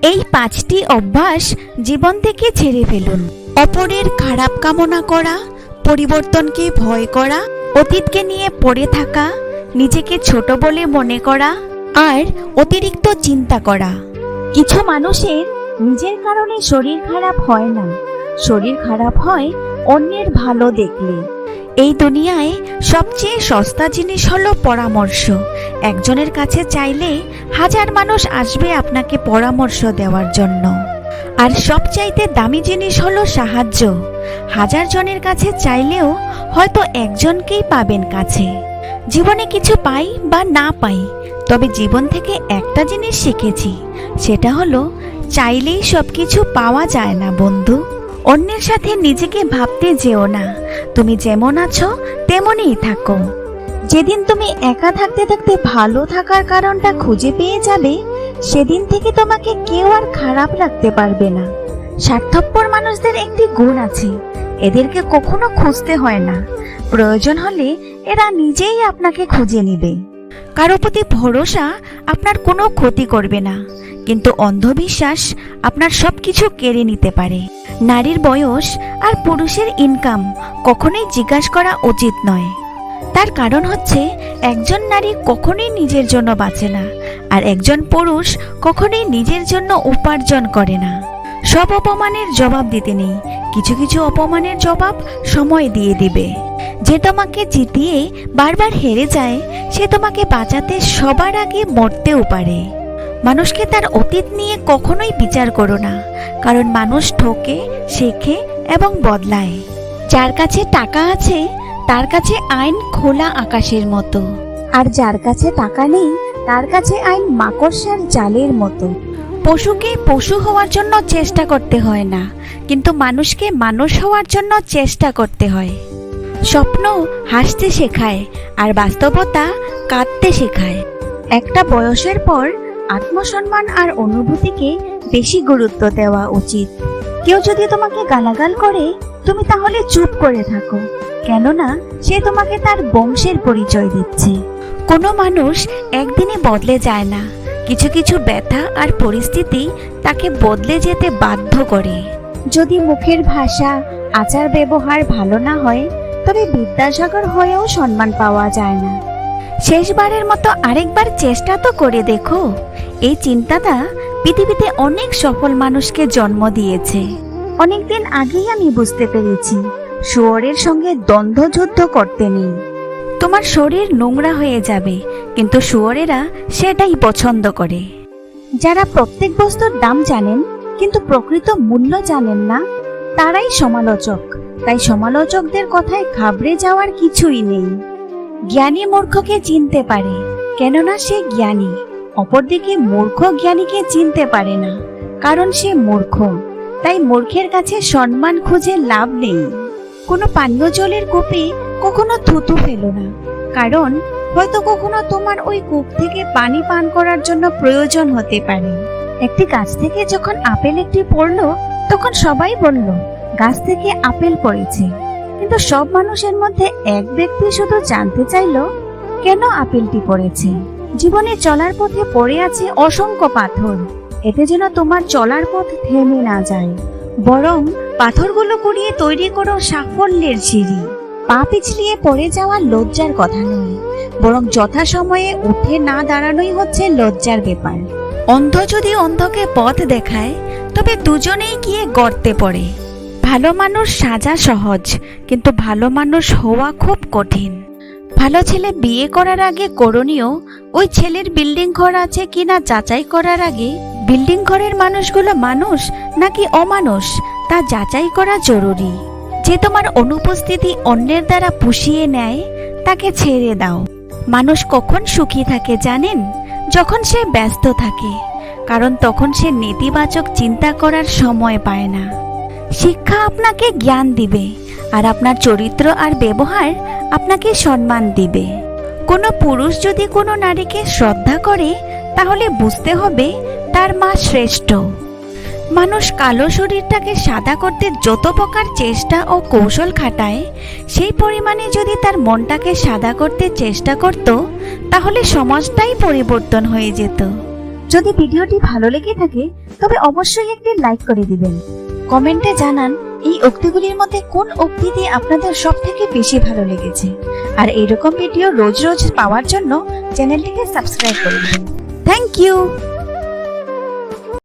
এই 5টি অভ্যাস জীবন থেকে ছেড়ে ফেলুন। অপরের খারাপ কামনা করা, পরিবর্তনকে ভয় করা, অতীতকে নিয়ে পড়ে থাকা, নিজেকে ছোট বলে মনে করা আর অতিরিক্ত চিন্তা করা। কিছু মানুষের নিজের কারণে শরীর খারাপ হয় না, শরীর খারাপ হয় অন্যের ভালো দেখলে। এই দুনিয়ায় সবচেয়ে সস্তা জিনিস হলো পরামর্শ। একজনের কাছে চাইলে 1000 মানুষ আসবে আপনাকে পরামর্শ দেওয়ার জন্য। আর সবচাইতে দামি জিনিস হলো সাহায্য। 1000 জনের কাছে চাইলেও হয়তো একজনকেই পাবেন কাছে। জীবনে কিছু পাই বা না পাই, তবে জীবন থেকে একটা জিনিস শিখেছি, সেটা হলো চাইলেই সবকিছু পাওয়া যায় না বন্ধু। অন্যের সাথে নিজেকে ভাবতে যেও না, তুমি যেমন আছো তেমনই থাকো। যেদিন তুমি একা থাকতে থাকতে ভালো থাকার কারণটা খুঁজে পেয়ে যাবে, সেদিন থেকে তোমাকে কেউ আর খারাপ রাখতে পারবে না। স্বার্থপর মানুষদের একটি গুণ আছে, এদেরকে কখনো খুঁজতে হয় না, প্রয়োজন হলে এরা নিজেই আপনাকে খুঁজে নিবে। কারো প্রতি ভরসা আপনার কোনো ক্ষতি করবে না, কিন্তু অন্ধবিশ্বাস আপনার সবকিছু কেড়ে নিতে পারে। নারীর বয়স আর পুরুষের ইনকাম কখনোই জিজ্ঞাসা করা উচিত নয়। তার কারণ হচ্ছে, একজন নারী কখনোই নিজের জন্য বাঁচে না, আর একজন পুরুষ কখনোই নিজের জন্য উপার্জন করে না। সব অপমানের জবাব দিতে নেই, কিছু কিছু অপমানের জবাব সময় দিয়ে দিবে। যে তোমাকে জিতিয়ে বারবার হেরে যায়, সে তোমাকে বাঁচাতে সবার আগে মরতেও পারে। মানুষকে তার অতীত নিয়ে কখনোই বিচার করো না, কারণ মানুষ ঠকে, শেখে এবং বদলায়। যার কাছে টাকা আছে তার কাছে আইন খোলা আকাশের মতো, আর যার কাছে টাকা নেই তার কাছে আইন মাকড়সার জালের মতো। পশুকে পশু হওয়ার জন্য চেষ্টা করতে হয় না, কিন্তু মানুষকে মানুষ হওয়ার জন্য চেষ্টা করতে হয়। স্বপ্ন হাসতে শেখায়, আর বাস্তবতা কাঁদতে শেখায়। একটা বয়সের পর আত্মসম্মান আর অনুভূতিকে বেশি গুরুত্ব দেওয়া উচিত। কেউ যদি তোমাকে গালাগাল করে, তুমি তাহলে চুপ করে থাকো, কেননা সে তোমাকে তার বংশের পরিচয় দিচ্ছে। কোনো মানুষ একদিনে বদলে যায় না, কিছু কিছু ব্যথা আর পরিস্থিতি তাকে বদলে যেতে বাধ্য করে। যদি মুখের ভাষা, আচার ব্যবহার ভালো না হয়, তবে বিদ্যাসাগর হয়েও সম্মান পাওয়া যায় না। শেষবারের মতো আরেকবার চেষ্টা তো করে দেখো। এই চিন্তাটা পৃথিবীতে অনেক সফল মানুষকে জন্ম দিয়েছে। অনেকদিন আগেই আমি বুঝতে পেরেছি, শুয়োরের সঙ্গে দ্বন্দ্বযুদ্ধ করতে নেই। তোমার শরীর নোংরা হয়ে যাবে, কিন্তু শুয়োরেরা সেটাই পছন্দ করে। যারা প্রত্যেক বস্তুর দাম জানেন কিন্তু প্রকৃত মূল্য জানেন না, তারাই সমালোচক। তাই সমালোচকদের কথায় ঘাবড়ে যাওয়ার কিছুই নেই। জ্ঞানী মূর্খকে চিনতে পারে, কেননা সে জ্ঞানী। অপরদিকে মূর্খ জ্ঞানীকে চিনতে পারে না, কারণ সে মূর্খ। তাই মূর্খের কাছে সম্মান খুঁজে লাভ নেই। কোনো পানীয় জলের কূপে কখনো থুতু ফেলো না, কারণ হয়তো কখনো তোমার ওই কূপ থেকে পানি পান করার জন্য প্রয়োজন হতে পারে। একটি গাছ থেকে যখন আপেল একটি পড়লো, তখন সবাই বলল গাছ থেকে আপেল পড়েছে, কিন্তু সব মানুষের মধ্যে এক ব্যক্তি শুধু জানতে চাইল কেন আপেলটি পড়েছে। জীবনে চলার পথে পড়ে আছে অসংখ্য পাথর, এতে যেন তোমার চলার পথ থেমে না যায়, বরং পাথরগুলো কুড়িয়ে তৈরি করো সাফল্যের সিঁড়ি। পা পিছলিয়ে পড়ে যাওয়া লজ্জার কথা নয়, বরং যথাসময়ে উঠে না দাঁড়ানোই হচ্ছে লজ্জার ব্যাপার। অন্ধ যদি অন্ধকে পথ দেখায়, তবে দুজনেই গিয়ে গর্তে পড়ে। ভালো মানুষ সাজা সহজ, কিন্তু ভালো মানুষ হওয়া খুব কঠিন। ভালো ছেলে বিয়ে করার আগে করণীয়, ওই ছেলের বিল্ডিং ঘর আছে কিনা যাচাই করার আগে বিল্ডিং ঘরের মানুষগুলো মানুষ নাকি অমানুষ তা যাচাই করা জরুরি। যে তোমার অনুপস্থিতি অন্যের দ্বারা পুষিয়ে নেয়, তাকে ছেড়ে দাও। মানুষ কখন সুখী থাকে জানেন? যখন সে ব্যস্ত থাকে, কারণ তখন সে নেতিবাচক চিন্তা করার সময় পায় না। শিক্ষা আপনাকে জ্ঞান দিবে, আর আপনার চরিত্র আর ব্যবহার আপনাকে সম্মান দিবে। কোনো পুরুষ যদি কোনো নারীকে শ্রদ্ধা করে, তাহলে বুঝতে হবে তার মা শ্রেষ্ঠ। মানুষ কালো শরীরটাকে সাদা করতে যত প্রকার চেষ্টা ও কৌশল খাটায়, সেই পরিমাণে যদি তার মনটাকে সাদা করতে চেষ্টা করত, তাহলে সমাজটাই পরিবর্তন হয়ে যেত। যদি ভিডিওটি ভালো লেগে থাকে তবে অবশ্যই একটি লাইক করে দিবেন। কমেন্টে জানান এই উক্তিগুলির মধ্যে কোন উক্তিটি আপনাদের সবথেকে বেশি ভালো লেগেছে। আর এরকম ভিডিও রোজ রোজ পাওয়ার জন্য চ্যানেলটিকে সাবস্ক্রাইব করে দিন। Thank you.